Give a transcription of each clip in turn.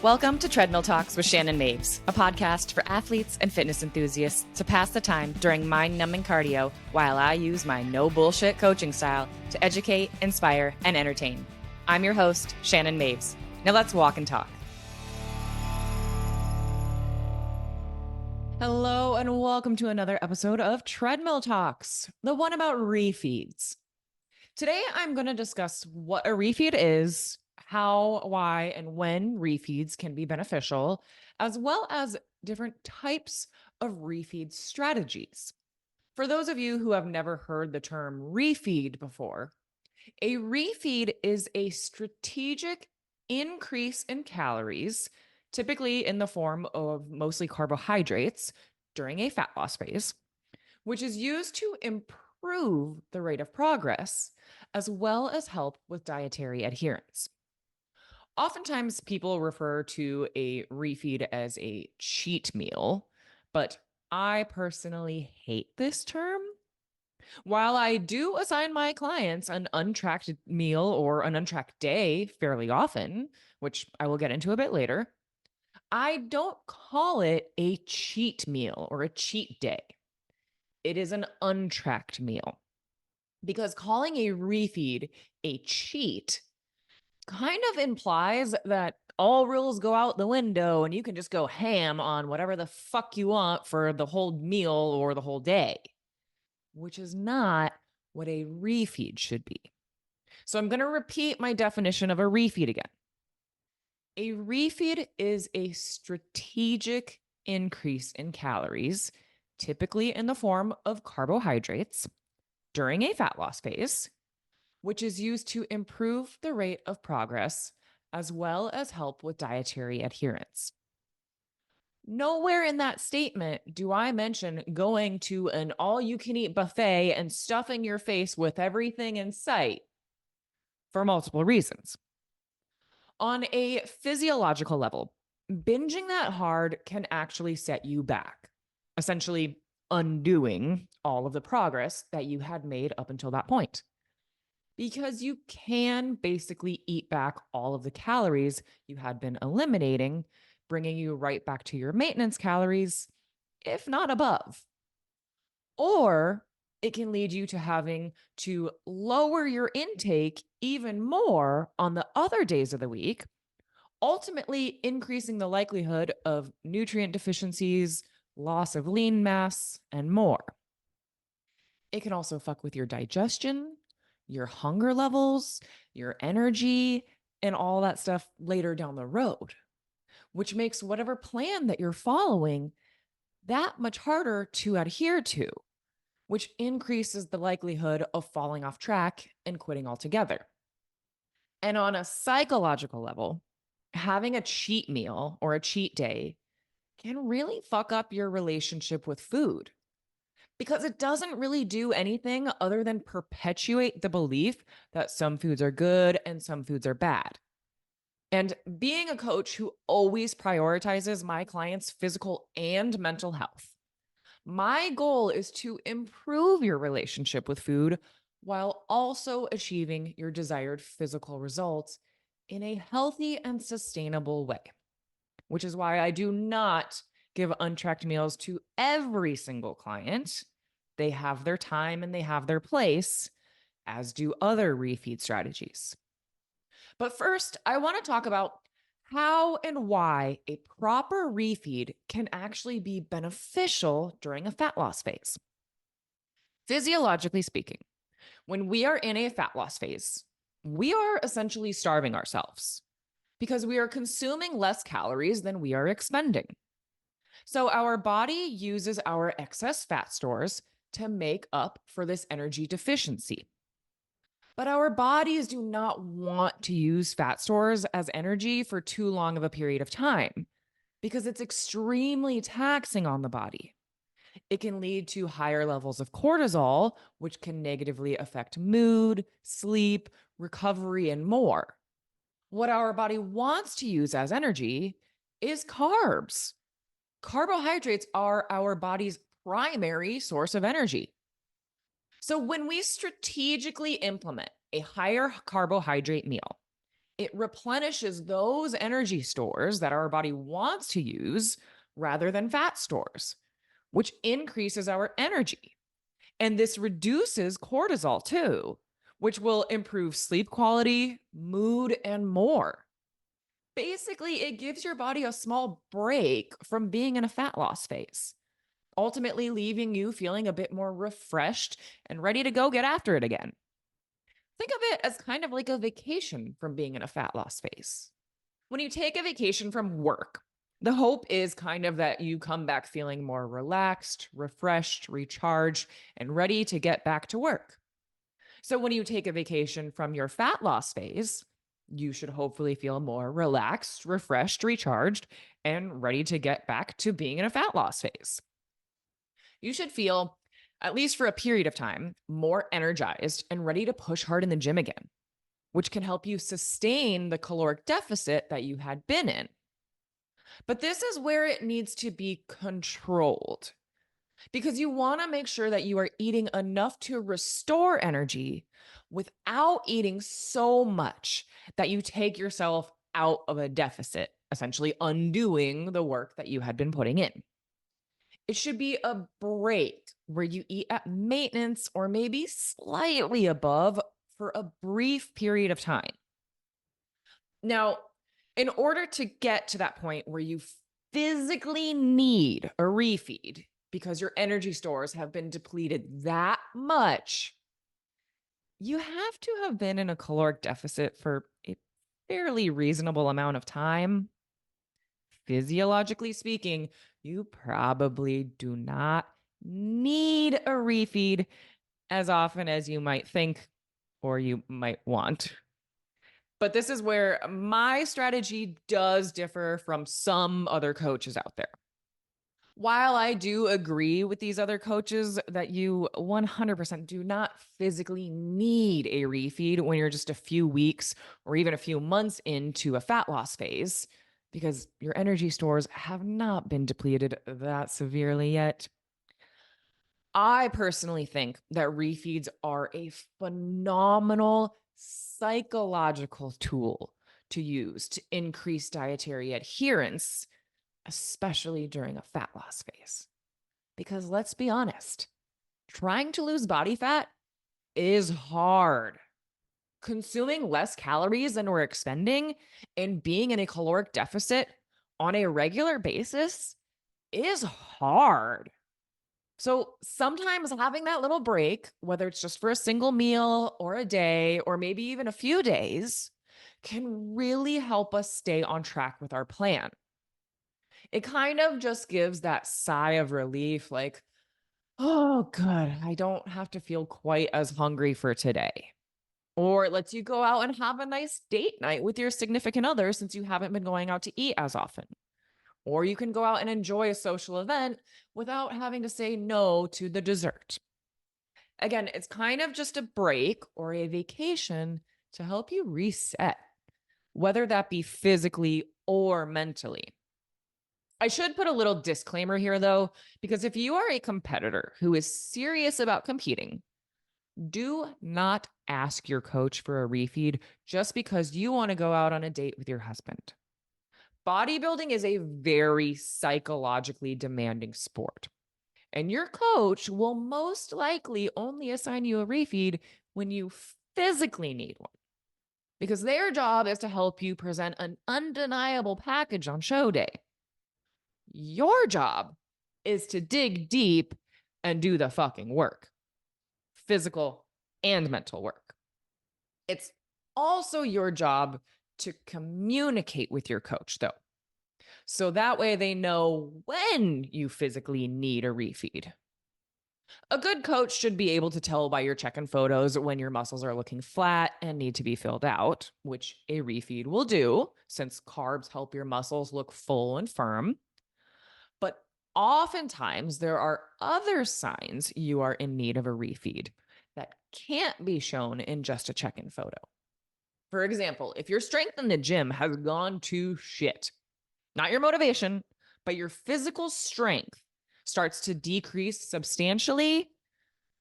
Welcome to Treadmill Talks with Shannon Maves, a podcast for athletes and fitness enthusiasts to pass the time during mind-numbing cardio while I use my no-bullshit coaching style to educate, inspire, and entertain. I'm your host, Shannon Maves. Now let's walk and talk. Hello, and welcome to another episode of Treadmill Talks, the one about refeeds. Today, I'm going to discuss what a refeed is, how, why, and when refeeds can be beneficial, as well as different types of refeed strategies. For those of you who have never heard the term refeed before, a refeed is a strategic increase in calories, typically in the form of mostly carbohydrates during a fat loss phase, which is used to improve the rate of progress, as well as help with dietary adherence. Oftentimes, people refer to a refeed as a cheat meal, but I personally hate this term. While I do assign my clients an untracked meal or an untracked day fairly often, which I will get into a bit later, I don't call it a cheat meal or a cheat day. It is an untracked meal, because calling a refeed a cheat kind of implies that all rules go out the window and you can just go ham on whatever the fuck you want for the whole meal or the whole day, which is not what a refeed should be. So I'm going to repeat my definition of a refeed again. A refeed is a strategic increase in calories, typically in the form of carbohydrates, during a fat loss phase, which is used to improve the rate of progress as well as help with dietary adherence. Nowhere in that statement do I mention going to an all-you-can-eat buffet and stuffing your face with everything in sight for multiple reasons. On a physiological level, binging that hard can actually set you back, essentially undoing all of the progress that you had made up until that point. Because you can basically eat back all of the calories you had been eliminating, bringing you right back to your maintenance calories, if not above. Or it can lead you to having to lower your intake even more on the other days of the week, ultimately increasing the likelihood of nutrient deficiencies, loss of lean mass, and more. It can also fuck with your digestion, your hunger levels, your energy, and all that stuff later down the road, which makes whatever plan that you're following that much harder to adhere to, which increases the likelihood of falling off track and quitting altogether. And on a psychological level, having a cheat meal or a cheat day can really fuck up your relationship with food, because it doesn't really do anything other than perpetuate the belief that some foods are good and some foods are bad. And being a coach who always prioritizes my clients' physical and mental health, my goal is to improve your relationship with food while also achieving your desired physical results in a healthy and sustainable way, which is why I do not give untracked meals to every single client. They have their time and they have their place, as do other refeed strategies. But first, I want to talk about how and why a proper refeed can actually be beneficial during a fat loss phase. Physiologically speaking, when we are in a fat loss phase, we are essentially starving ourselves because we are consuming less calories than we are expending. So our body uses our excess fat stores to make up for this energy deficiency. But our bodies do not want to use fat stores as energy for too long of a period of time because it's extremely taxing on the body. It can lead to higher levels of cortisol, which can negatively affect mood, sleep, recovery, and more. What our body wants to use as energy is carbs. Carbohydrates are our body's primary source of energy. So when we strategically implement a higher carbohydrate meal, It replenishes those energy stores that our body wants to use rather than fat stores, which increases our energy. And this reduces cortisol too, which will improve sleep quality, mood, and more. Basically, it gives your body a small break from being in a fat loss phase, ultimately leaving you feeling a bit more refreshed and ready to go get after it again. Think of it as kind of like a vacation from being in a fat loss phase. When you take a vacation from work, the hope is kind of that you come back feeling more relaxed, refreshed, recharged, and ready to get back to work. So when you take a vacation from your fat loss phase, you should hopefully feel more relaxed, refreshed, recharged, and ready to get back to being in a fat loss phase. You should feel, at least for a period of time, more energized and ready to push hard in the gym again, which can help you sustain the caloric deficit that you had been in. But this is where it needs to be controlled because you want to make sure that you are eating enough to restore energy without eating so much that you take yourself out of a deficit, essentially undoing the work that you had been putting in. It should be a break where you eat at maintenance or maybe slightly above for a brief period of time. Now, in order to get to that point where you physically need a refeed because your energy stores have been depleted that much, you have to have been in a caloric deficit for a fairly reasonable amount of time. Physiologically speaking, you probably do not need a refeed as often as you might think or you might want. But this is where my strategy does differ from some other coaches out there. While I do agree with these other coaches that you 100% do not physically need a refeed when you're just a few weeks or even a few months into a fat loss phase, because your energy stores have not been depleted that severely yet, I personally think that refeeds are a phenomenal psychological tool to use to increase dietary adherence, especially during a fat loss phase. Because let's be honest, trying to lose body fat is hard. Consuming less calories than we're expending and being in a caloric deficit on a regular basis is hard. So sometimes having that little break, whether it's just for a single meal or a day, or maybe even a few days, can really help us stay on track with our plan. It kind of just gives that sigh of relief, like, oh, good, I don't have to feel quite as hungry for today. Or it lets you go out and have a nice date night with your significant other since you haven't been going out to eat as often. Or you can go out and enjoy a social event without having to say no to the dessert. Again, it's kind of just a break or a vacation to help you reset, whether that be physically or mentally. I should put a little disclaimer here, though, because if you are a competitor who is serious about competing, do not ask your coach for a refeed just because you want to go out on a date with your husband. Bodybuilding is a very psychologically demanding sport, and your coach will most likely only assign you a refeed when you physically need one, because their job is to help you present an undeniable package on show day. Your job is to dig deep and do the fucking work, physical and mental work. It's also your job to communicate with your coach, though. So that way they know when you physically need a refeed. A good coach should be able to tell by your check-in photos when your muscles are looking flat and need to be filled out, which a refeed will do since carbs help your muscles look full and firm. But oftentimes there are other signs you are in need of a refeed that can't be shown in just a check-in photo. For example, if your strength in the gym has gone to shit, not your motivation, but your physical strength starts to decrease substantially,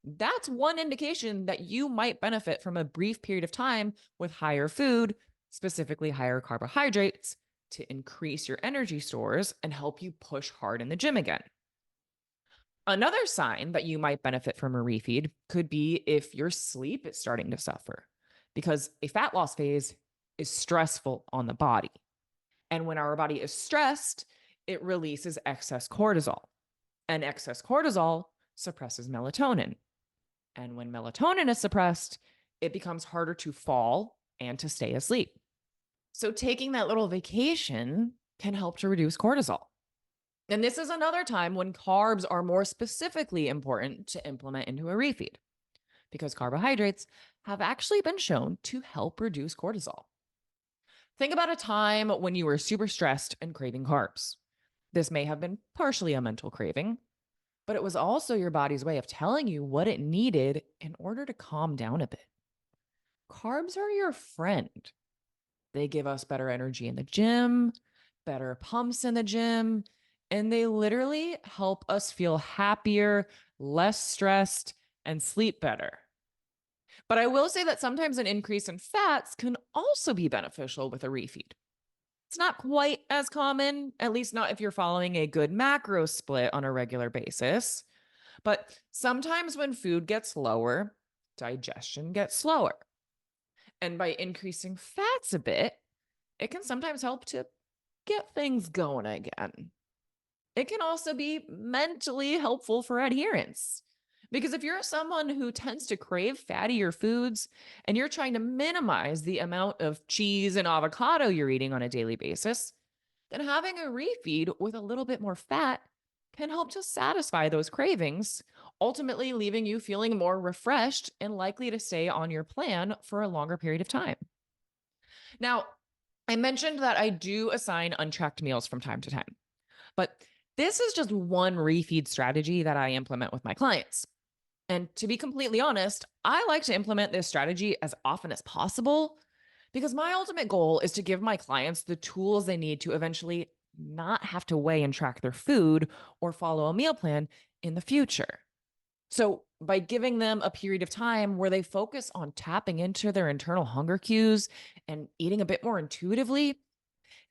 that's one indication that you might benefit from a brief period of time with higher food, specifically higher carbohydrates, to increase your energy stores and help you push hard in the gym again. Another sign that you might benefit from a refeed could be if your sleep is starting to suffer, because a fat loss phase is stressful on the body. And when our body is stressed, it releases excess cortisol. And excess cortisol suppresses melatonin. And when melatonin is suppressed, it becomes harder to fall and to stay asleep. So taking that little vacation can help to reduce cortisol. And this is another time when carbs are more specifically important to implement into a refeed, because carbohydrates have actually been shown to help reduce cortisol. Think about a time when you were super stressed and craving carbs. This may have been partially a mental craving, but it was also your body's way of telling you what it needed in order to calm down a bit. Carbs are your friend. They give us better energy in the gym, better pumps in the gym, and they literally help us feel happier, less stressed, and sleep better. But I will say that sometimes an increase in fats can also be beneficial with a refeed. It's not quite as common, at least not if you're following a good macro split on a regular basis. But sometimes when food gets lower, digestion gets slower. And by increasing fats a bit, it can sometimes help to get things going again. It can also be mentally helpful for adherence. Because if you're someone who tends to crave fattier foods and you're trying to minimize the amount of cheese and avocado you're eating on a daily basis, then having a refeed with a little bit more fat can help to satisfy those cravings, ultimately leaving you feeling more refreshed and likely to stay on your plan for a longer period of time. Now, I mentioned that I do assign untracked meals from time to time, but this is just one refeed strategy that I implement with my clients. And to be completely honest, I like to implement this strategy as often as possible because my ultimate goal is to give my clients the tools they need to eventually not have to weigh and track their food or follow a meal plan in the future. So, by giving them a period of time where they focus on tapping into their internal hunger cues and eating a bit more intuitively,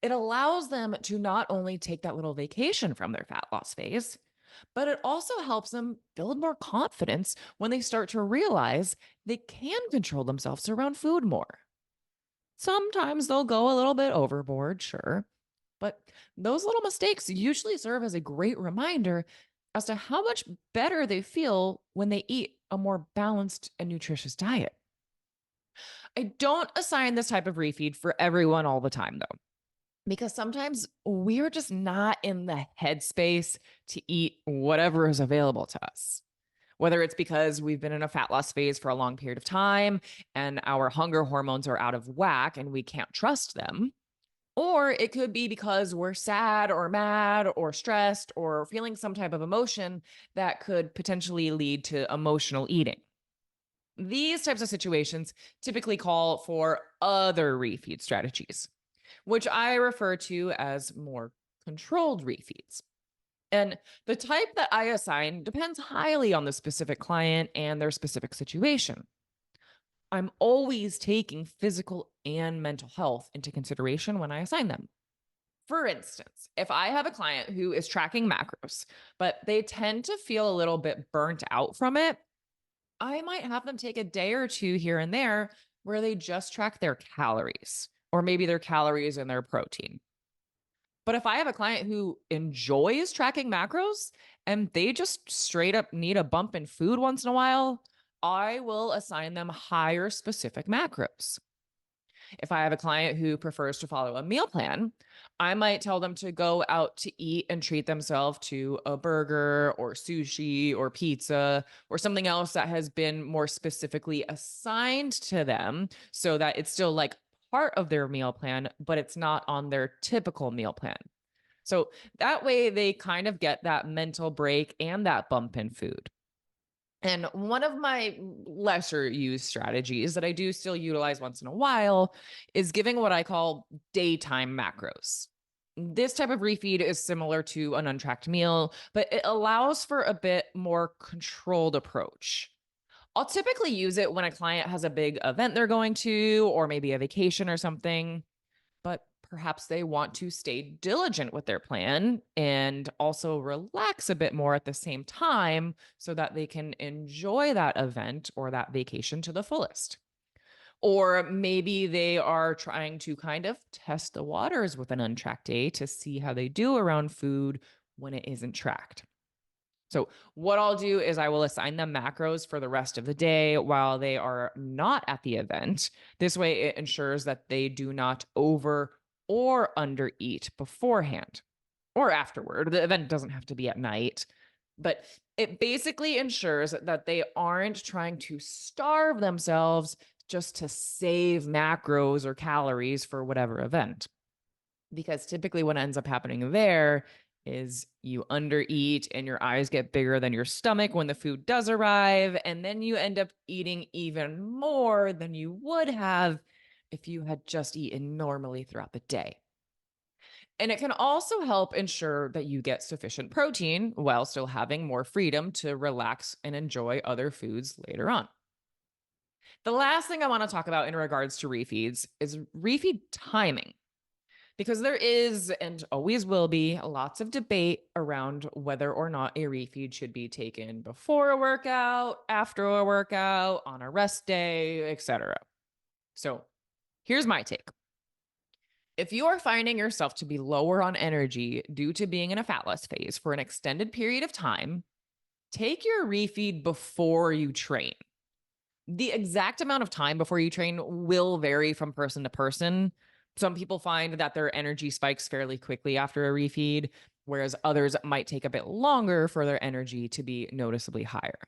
it allows them to not only take that little vacation from their fat loss phase, but it also helps them build more confidence when they start to realize they can control themselves around food more. Sometimes they'll go a little bit overboard, sure, but those little mistakes usually serve as a great reminder as to how much better they feel when they eat a more balanced and nutritious diet. I don't assign this type of refeed for everyone all the time, though, because sometimes we're just not in the headspace to eat whatever is available to us. Whether it's because we've been in a fat loss phase for a long period of time and our hunger hormones are out of whack and we can't trust them, or it could be because we're sad or mad or stressed or feeling some type of emotion that could potentially lead to emotional eating. These types of situations typically call for other refeed strategies, which I refer to as more controlled refeeds. And the type that I assign depends highly on the specific client and their specific situation. I'm always taking physical and mental health into consideration when I assign them. For instance, if I have a client who is tracking macros, but they tend to feel a little bit burnt out from it, I might have them take a day or two here and there where they just track their calories, or maybe their calories and their protein. But if I have a client who enjoys tracking macros and they just straight up need a bump in food once in a while, I will assign them higher specific macros. If I have a client who prefers to follow a meal plan, I might tell them to go out to eat and treat themselves to a burger or sushi or pizza or something else that has been more specifically assigned to them so that it's still like part of their meal plan, but it's not on their typical meal plan. So that way they kind of get that mental break and that bump in food. And one of my lesser used strategies that I do still utilize once in a while is giving what I call daytime macros. This type of refeed is similar to an untracked meal, but it allows for a bit more controlled approach. I'll typically use it when a client has a big event they're going to, or maybe a vacation or something, but perhaps they want to stay diligent with their plan and also relax a bit more at the same time so that they can enjoy that event or that vacation to the fullest. Or maybe they are trying to kind of test the waters with an untracked day to see how they do around food when it isn't tracked. So, what I'll do is I will assign them macros for the rest of the day while they are not at the event. This way, it ensures that they do not over or under eat beforehand or afterward. The event doesn't have to be at night, but it basically ensures that they aren't trying to starve themselves just to save macros or calories for whatever event. Because typically what ends up happening there is you undereat and your eyes get bigger than your stomach when the food does arrive. And then you end up eating even more than you would have if you had just eaten normally throughout the day. And it can also help ensure that you get sufficient protein while still having more freedom to relax and enjoy other foods later on. The last thing I want to talk about in regards to refeeds is refeed timing. Because there is and always will be lots of debate around whether or not a refeed should be taken before a workout, after a workout, on a rest day, etc. So here's my take. If you are finding yourself to be lower on energy due to being in a fat loss phase for an extended period of time, take your refeed before you train. The exact amount of time before you train will vary from person to person. Some people find that their energy spikes fairly quickly after a refeed, whereas others might take a bit longer for their energy to be noticeably higher.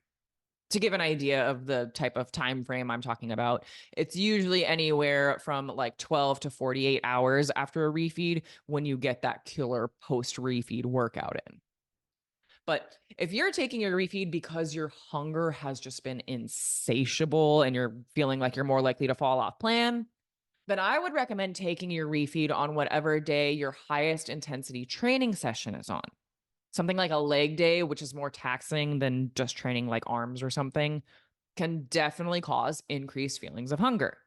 To give an idea of the type of time frame I'm talking about, it's usually anywhere from like 12 to 48 hours after a refeed when you get that killer post-refeed workout in. But if you're taking your refeed because your hunger has just been insatiable and you're feeling like you're more likely to fall off plan, then I would recommend taking your refeed on whatever day your highest intensity training session is on. Something like a leg day, which is more taxing than just training like arms or something, can definitely cause increased feelings of hunger.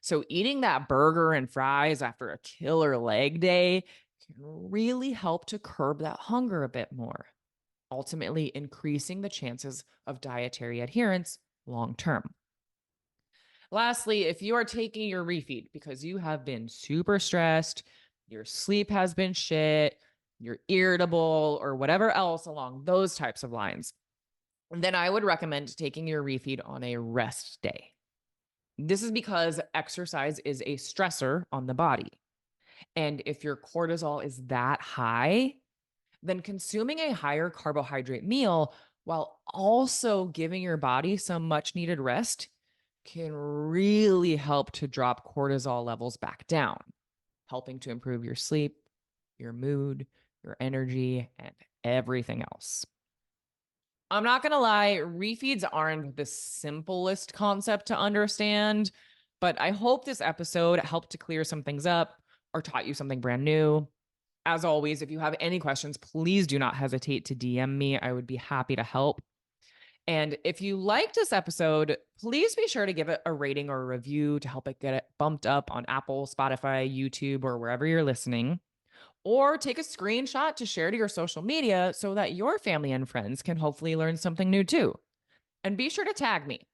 So eating that burger and fries after a killer leg day can really help to curb that hunger a bit more, ultimately increasing the chances of dietary adherence long term. Lastly, if you are taking your refeed because you have been super stressed, your sleep has been shit, you're irritable, or whatever else along those types of lines, then I would recommend taking your refeed on a rest day. This is because exercise is a stressor on the body. And if your cortisol is that high, then consuming a higher carbohydrate meal while also giving your body some much needed rest can really help to drop cortisol levels back down, helping to improve your sleep, your mood, your energy, and everything else. I'm not going to lie, refeeds aren't the simplest concept to understand, but I hope this episode helped to clear some things up or taught you something brand new. As always, if you have any questions, please do not hesitate to DM me. I would be happy to help. And if you liked this episode, please be sure to give it a rating or a review to help it get it bumped up on Apple, Spotify, YouTube, or wherever you're listening. Or take a screenshot to share to your social media so that your family and friends can hopefully learn something new too. And be sure to tag me.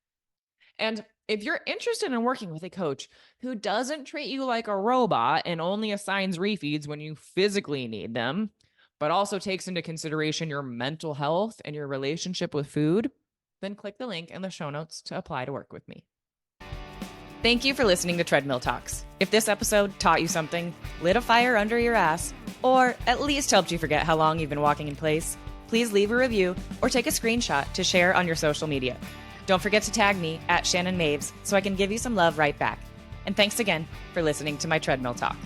And if you're interested in working with a coach who doesn't treat you like a robot and only assigns refeeds when you physically need them, but also takes into consideration your mental health and your relationship with food, then click the link in the show notes to apply to work with me. Thank you for listening to Treadmill Talks. If this episode taught you something, lit a fire under your ass, or at least helped you forget how long you've been walking in place, please leave a review or take a screenshot to share on your social media. Don't forget to tag me at Shannon Maves so I can give you some love right back. And thanks again for listening to my Treadmill Talk.